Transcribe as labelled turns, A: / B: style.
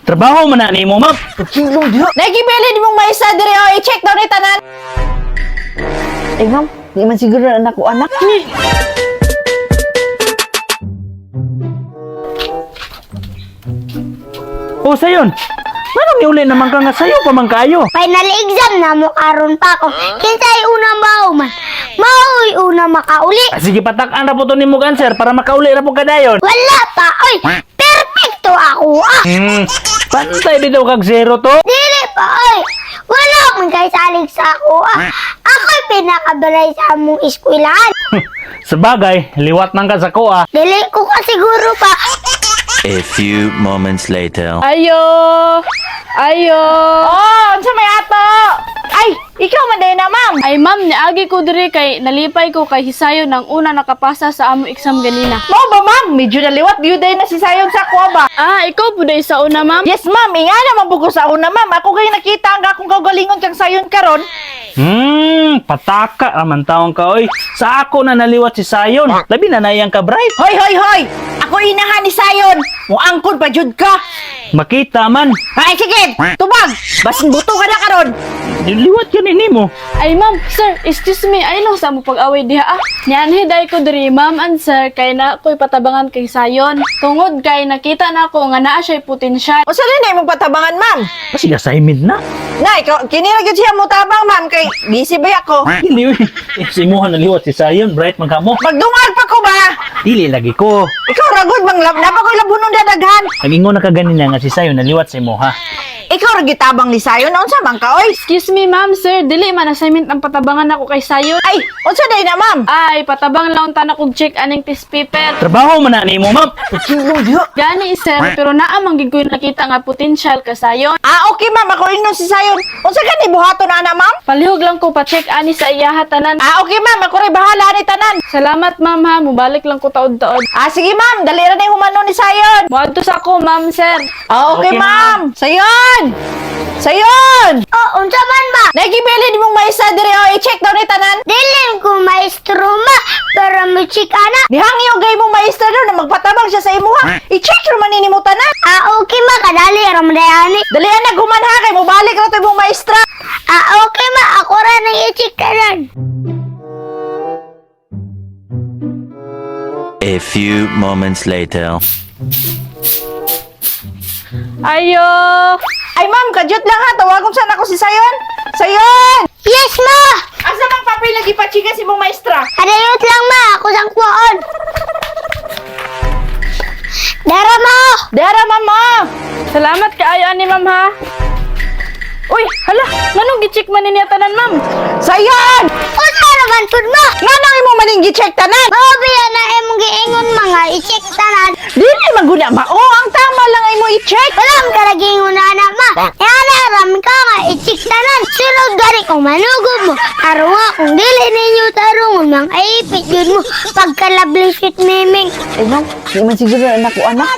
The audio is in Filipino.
A: Trabaho man na nimo, ma'am.
B: Pagkilong diha.
C: Nagibili di mong maisa diri o i-check daw ni tanan.
B: Eh ma'am, di man siguro na anak ko anak.
A: O sayon. Manong niuli naman ka nga sayo pa man kayo.
D: Final exam na mo karon pa ko. Kinsay una mao man. Mao'y una makauli.
A: Ah, sige patak-an ra po to nimo answer para makauli ra po kadayon.
D: Wala pa oy. Perfecto ako ah.
A: Pantay bitaw kag zero to.
D: Dili pa oy. Wala man kay salig sa ako ah. Ako'y pinakabalay sa among eskwelahan.
A: Sabagay, liwat nang ka sa ko ah.
D: Dili ko ka siguro pa.
E: A few moments later.
C: Ayo. Oh, unsa may ato? Ay, ikaw man din na, ma'am.
F: Ay ma'am, niagi ko diri kay nalipay ko kay hisayon ng una nakapasa sa amo exam ganina.
C: Mo ba, ma'am? Medyo naliwat gyud na si Sayon sa kuha ba?
F: Ah, ikaw puday sa una ma'am?
C: Yes, ma'am. Inga naman buko sa una, ma'am. Ako kay nakita ang akong kagalingon kang Sayon karon.
A: Pataka aman taong ka oy. Sa ako na naliwat si Sayon. Labi na nayang ka bright.
C: Hoy, hoy, hoy! Ako inahan ni Sayon. Mo angkon pa jud ka.
A: Makita man.
C: Ay, sige! Tubag! Basin buto ka na karon.
A: Liwat ka ni nimo.
F: Ay ma'am, sir, excuse me, ay no sa mo pag-away diha ah. Nianhiday ko diri ma'am and sir kay na ako'y patabangan kay Sayon. Tungod kay nakita na ako nga naa siya'y potensyal.
C: O sa rin mong patabangan, ma'am?
A: Kasi assignment na.
C: Na, ikaw, kinira gyud siya mo tabang, ma'am. Kay busy ba ako?
A: Dili oy. Si Mohan naliwat si Sayon, bright man ka mo.
C: Magdungal pa ko ba?
A: Dili lagi ko.
C: Ikaw ragod bang lab ko labunon dadaghan.
A: Nagingon na ka ganina nga si Sayon naliwat si Moha.
C: Ikaw ra gitabang ni Sayon unsa man ka oy?
F: Excuse me ma'am, sir, dili man assignment ang patabangan ako kay Sayon.
C: Ay, unsa day na, ma'am?
F: Ay, patabang lang ta na kog check aning test paper.
A: Trabaho man na nimo, ma'am.
B: Pagkilong diha.
F: Gani sir, pero naa man gid ko nakita nga potensyal ka Sayon.
C: Ah, okay, ma'am. Ako inon si Sayon. Unsa gani buhaton ana, ma'am?
F: Palihog lang ko pa-check ani sa iyaha tanan.
C: Ah, okay, ma'am. Ako rin bahala ni tanan.
F: Salamat ma'am ha, mubalik lang ko taod-taod.
C: Ah, sige, ma'am. Dali ra ni humano ni Sayon.
F: Muadto sa ako ma'am sir.
C: Ah, okay,
A: Okay,
C: ma'am. Sayon! Sayon!
D: Oh, unsa man ba?
C: Nagibili di mong maisa diri o i-check daw ni tanan.
D: Dili ko maestro ma. Pero may chikana.
C: Dihangi og gay mong maestra daw na magpatabang siya sa imuha. I-check ra man nimo tanan.
D: Ah, okay ma. Kadali ram dayani.
C: Dali na guman ha kay mobalik ra to imong maestra.
D: Ah, okay ma. Ako ra nang i-chikanan.
E: A few moments later.
F: Ayo.
C: Ay, ma'am, kadyot lang ha. Tawagon saan ako si Sayon. Sayon!
D: Yes ma.
C: Asa mang papel lagi pa chika si mong maestra?
D: Kadayot lang ma. Ako sang kuon. Dara mo.
C: Dara, mama!
F: Salamat kaayo ani ma'am ha. Uy, hala, nganong gi-check man niya tanan ma'am?
C: Sayon!
D: Unsa naman pud mo?
C: Nga nang imo maning gi-check tanan?
D: Maobiya na imong giingon mga i-check tanan.
C: Dili maguna ma. Oh, ang tama lang imo i-check.
D: Walang karaging una ma. Yana ram ka nga i-check tanan. Sulod gari kung manugod mo. Arwa kung dili ninyo tarungon mang aipit yun mo. Pagkalabling sweet miming.
B: Eh ma'am, di man siguro na anak ko anak.